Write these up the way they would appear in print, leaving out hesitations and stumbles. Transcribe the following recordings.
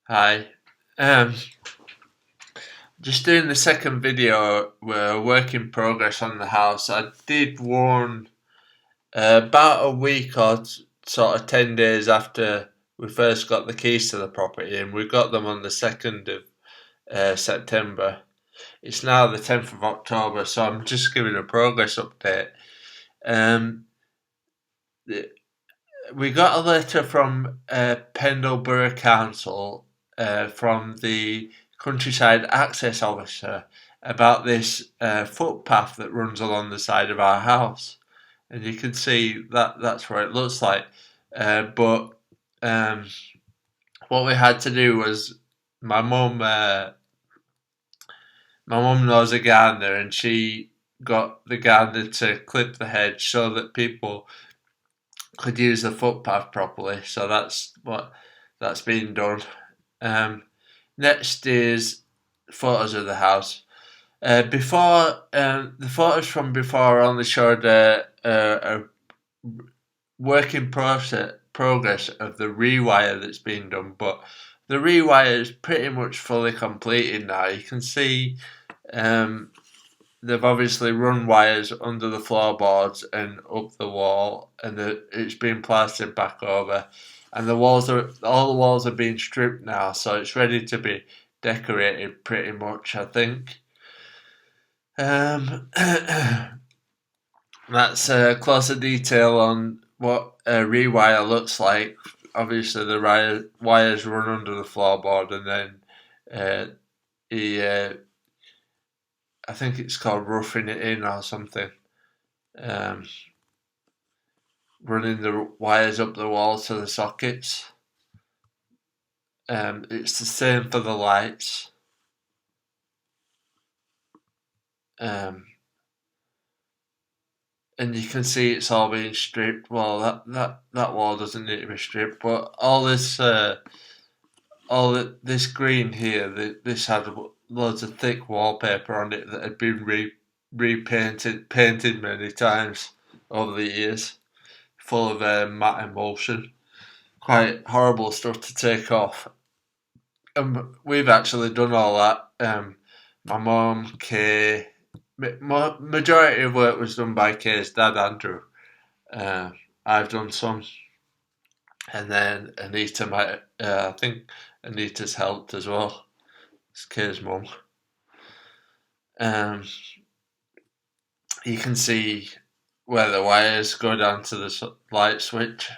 Hi. Um, just doing the second video. We're work in progress on the house. I did warn about a week or sort of 10 days after we first got the keys to the property, and we got them on the 2nd of September. It's now the 10th of October, so I'm just giving a progress update. Um, we got a letter from Pendle Borough Council from the countryside access officer about this footpath that runs along the side of our house, and you can see that that's what it looks like. But um, what we had to do was my mum, my mum knows a gardener, and she got the gardener to clip the hedge so that people could use the footpath properly. So that's been done. Um, Next is photos of the house. Before the photos from before only showed a work in progress of the rewire that's been done, but the rewire is pretty much fully completed now. You can see um, they've obviously run wires under the floorboards and up the wall, and it's been plastered back over. And all the walls are being stripped now, so it's ready to be decorated pretty much, I think. Um, that's a closer detail on what a rewire looks like. Obviously, the wires run under the floorboard, and then uh, he, I think it's called roughing it in or something. Um, Running the wires up the wall to the sockets. It's the same for the lights. Um, and you can see it's all being stripped. Well, that wall doesn't need to be stripped, but this green here, this had loads of thick wallpaper on it that had been painted many times over the years, full of matte emulsion. Quite horrible stuff to take off. We've actually done all that. My mum, Kay, majority of work was done by Kay's dad, Andrew. Uh, I've done some, and then Anita might. I think Anita's helped as well. It's Kay's mum. Um, you can see where the wires go down to the light switch.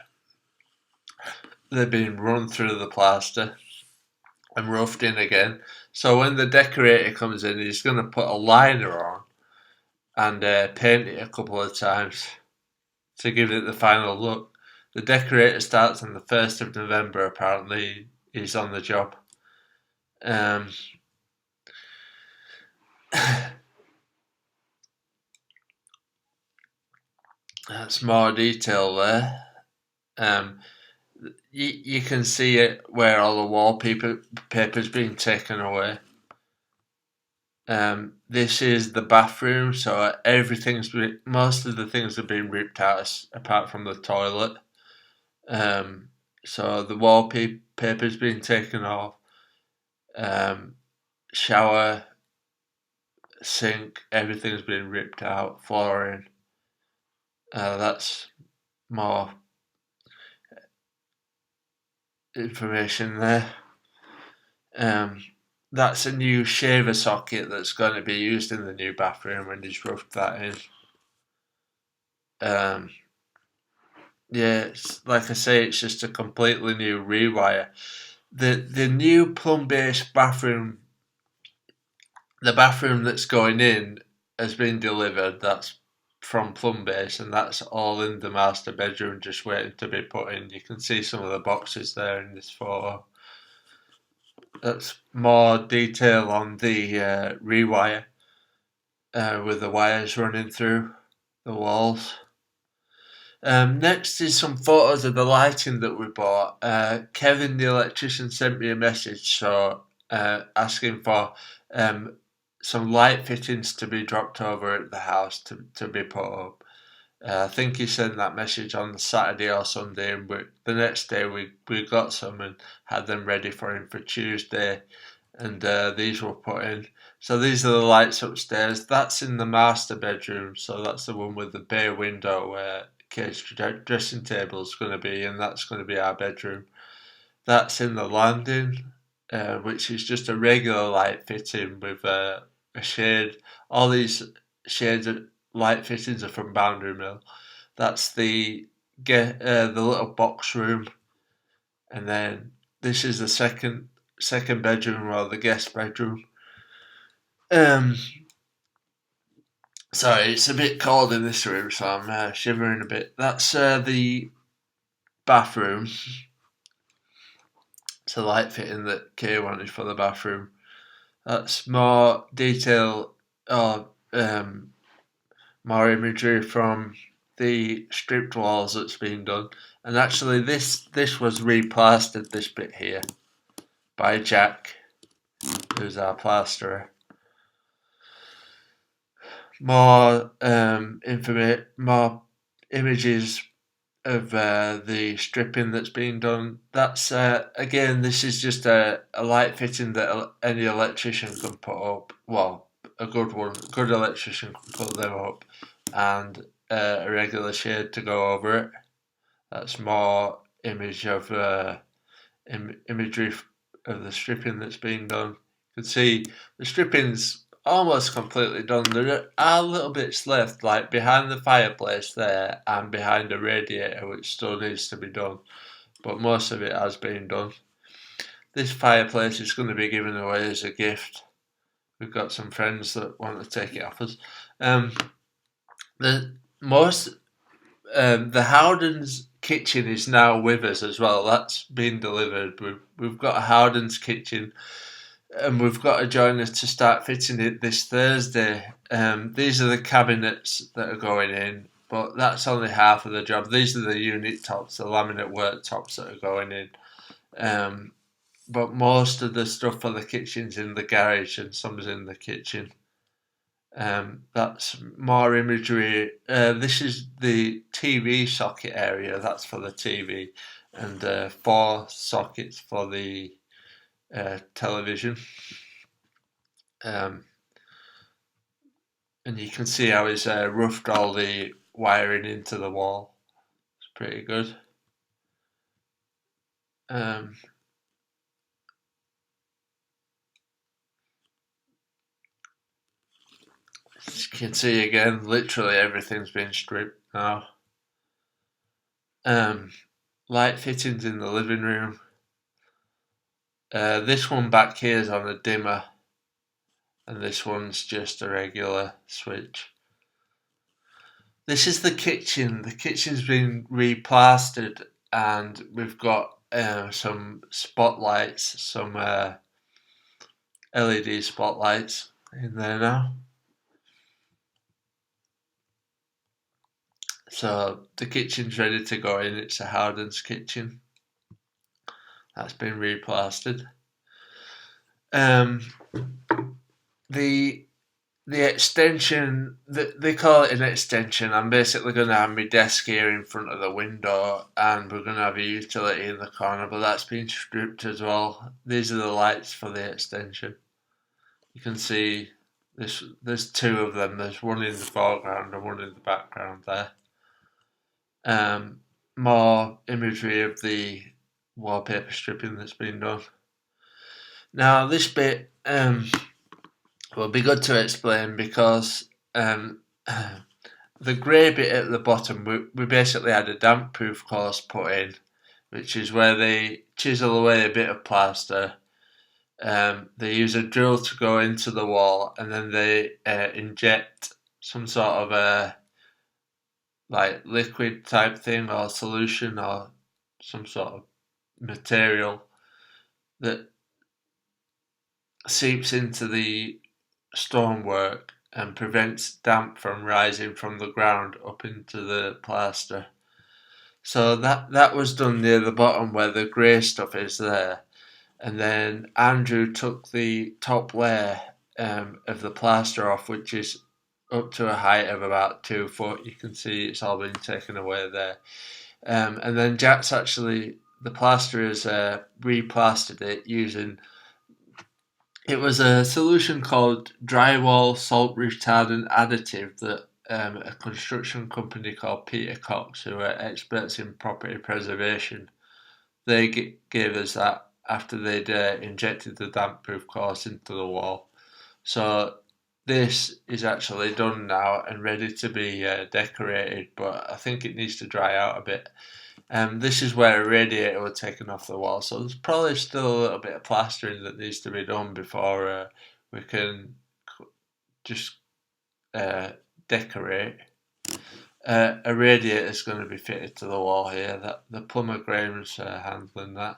They've been run through the plaster and roughed in again. So when the decorator comes in, he's going to put a liner on and paint it a couple of times to give it the final look. The decorator starts on the 1st of November, apparently. He's on the job. Um, that's more detail there. Um, you can see it where all the wallpaper's been taken away. This is the bathroom, so most of the things have been ripped out apart from the toilet. So the wallpaper's been taken off. Shower, sink, everything's been ripped out. Flooring. That's more information there. Um, that's a new shaver socket that's going to be used in the new bathroom, and he's roughed that in. Um, yeah, like I say, it's just a completely new rewire. The new plumb-based bathroom, the bathroom that's going in, has been delivered. That's from Plumbase, and that's all in the master bedroom, just waiting to be put in. You can see some of the boxes there in this photo. That's more detail on the rewire with the wires running through the walls. Next is some photos of the lighting that we bought. Kevin, the electrician, sent me a message asking for some light fittings to be dropped over at the house to be put up. I think he sent that message on the Saturday or Sunday, and the next day we got some and had them ready for him for Tuesday, and these were put in. So these are the lights upstairs. That's in the master bedroom, so that's the one with the bay window where Kate's dressing table is going to be, and that's going to be our bedroom. That's in the landing, which is just a regular light fitting with a shade. All these shades of light fittings are from Boundary Mill. That's the little box room, and then this is the second bedroom, or the guest bedroom. Um, Sorry, it's a bit cold in this room, so I'm shivering a bit. That's the bathroom. It's a light fitting that Kay wanted for the bathroom. That's more detail or more imagery from the stripped walls that's been done. And actually, this was replastered, this bit here, by Jack, who's our plasterer. More more images of the stripping that's been done. That's again, this is just a light fitting that any electrician can put up. Well, a good electrician can put them up, and a regular shade to go over it. That's more imagery of the stripping that's been done. You can see the stripping's almost completely done. There are little bits left, like behind the fireplace there and behind the radiator, which still needs to be done, but most of it has been done. This fireplace is going to be given away as a gift. We've got some friends that want to take it off us. The most the Howden's kitchen is now with us as well. That's been delivered. We've got a Howden's kitchen, and we've got a joiner to start fitting it this Thursday. These are the cabinets that are going in, but that's only half of the job. These are the unit tops, the laminate worktops that are going in. But most of the stuff for the kitchen's in the garage, and some's in the kitchen. That's more imagery. This is the TV socket area. That's for the TV, and 4 sockets for the television. And you can see how he's roughed all the wiring into the wall. It's pretty good. As you can see again, literally everything's been stripped now. Light fittings in the living room. This one back here is on a dimmer, and this one's just a regular switch. This is the kitchen. The kitchen's been replastered, and we've got some spotlights, some LED spotlights in there now. So the kitchen's ready to go in. It's a Howden's kitchen. That's been replastered. The extension, they call it an extension. I'm basically going to have my desk here in front of the window, and we're going to have a utility in the corner, but that's been stripped as well. These are the lights for the extension. You can see there's 2 of them. There's one in the foreground and one in the background there. More imagery of the wallpaper stripping that's been done. Now this bit will be good to explain, because the grey bit at the bottom, we basically had a damp proof course put in, which is where they chisel away a bit of plaster. They use a drill to go into the wall, and then they inject some sort of a like liquid type thing or solution or some sort of material that seeps into the stonework and prevents damp from rising from the ground up into the plaster. So that was done near the bottom where the grey stuff is there, and then Andrew took the top layer of the plaster off, which is up to a height of about 2 foot. You can see it's all been taken away there. And then Jack's actually, the plasterers replastered it using, it was a solution called drywall salt retardant additive that a construction company called Peter Cox, who are experts in property preservation, they gave us that after they'd injected the damp-proof course into the wall. So this is actually done now and ready to be decorated, but I think it needs to dry out a bit. This is where a radiator was taken off the wall, so there's probably still a little bit of plastering that needs to be done before we can just decorate. A radiator is going to be fitted to the wall here. That the plumber Graham's handling that.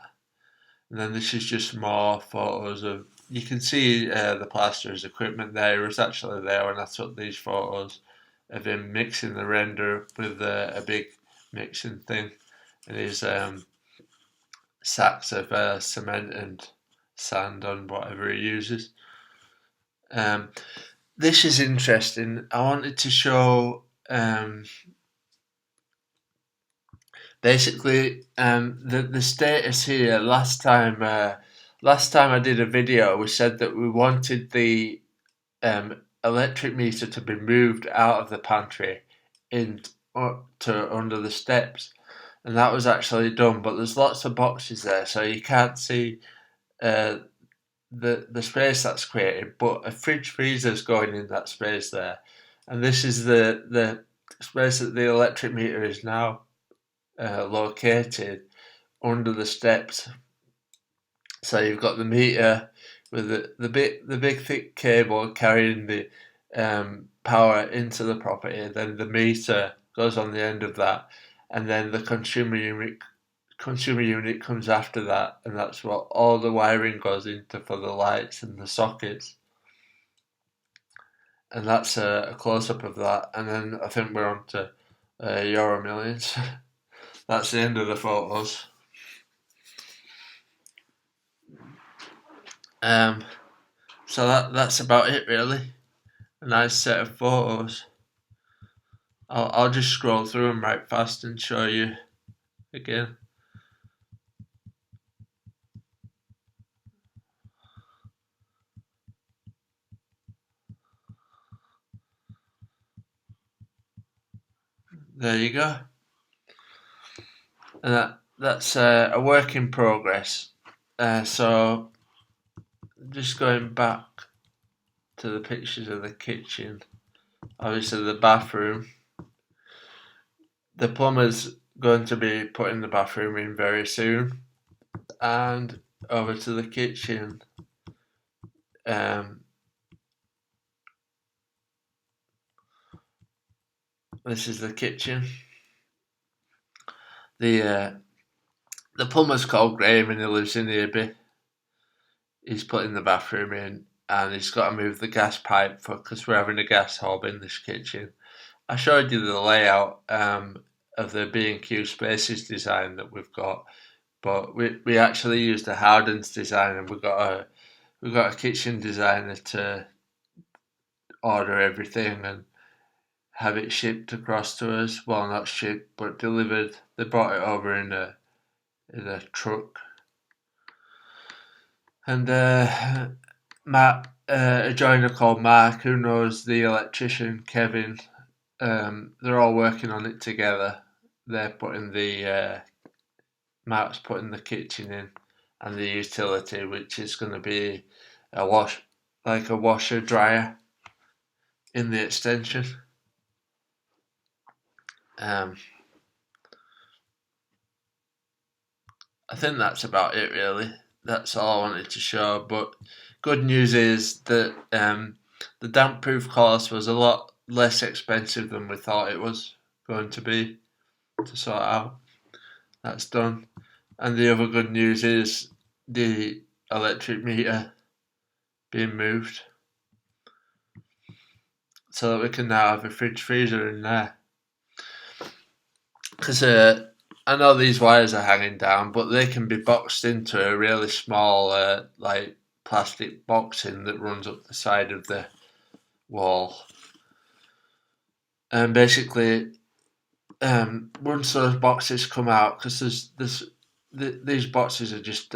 And then this is just more photos of. You can see the plasterer's equipment there. It was actually there when I took these photos of him mixing the render with a big mixing thing, and his sacks of cement and sand on whatever he uses. This is interesting. I wanted to show basically the status here. Last time I did a video, we said that we wanted the electric meter to be moved out of the pantry to under the steps, and that was actually done. But there's lots of boxes there, so you can't see the space that's created. But a fridge freezer is going in that space there, and this is the space that the electric meter is now located under the steps. So you've got the meter with the big thick cable carrying the power into the property. Then the meter goes on the end of that, and then the consumer unit comes after that, and that's what all the wiring goes into for the lights and the sockets. And that's a close up of that. And then I think we're on to Euro Millions. That's the end of the photos. So that's about it really. A nice set of photos. I'll just scroll through them right fast and show you again. There you go. And that's a work in progress. So just going back to the pictures of the kitchen, obviously the bathroom. The plumber's going to be putting the bathroom in very soon. And over to the kitchen. This is the kitchen. The plumber's called Graham and he lives in Earby. He's putting the bathroom in and he's got to move the gas pipe because we're having a gas hob in this kitchen. I showed you the layout of the B&Q Spaces design that we've got, but we actually used a Howden's design, and we've got a kitchen designer to order everything and have it shipped across to us. Well, not shipped, but delivered. They brought it over in a truck. And Matt, a joiner called Mark, who knows the electrician Kevin, they're all working on it together. They're putting Matt's putting the kitchen in and the utility, which is going to be a washer dryer in the extension. I think that's about it really. That's all I wanted to show. But good news is that the damp-proof course was a lot less expensive than we thought it was going to be to sort out. That's done. And the other good news is the electric meter being moved so that we can now have a fridge freezer in there. Because I know these wires are hanging down, but they can be boxed into a really small plastic boxing that runs up the side of the wall. and basically, once those boxes come out, because these boxes are just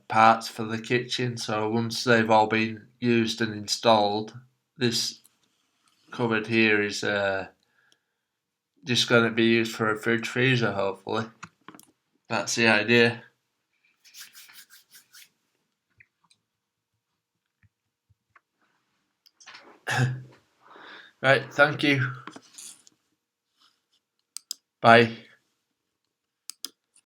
parts for the kitchen. So once they've all been used and installed, this cupboard here is just going to be used for a fridge freezer. Hopefully, that's the idea. Right, thank you. Bye.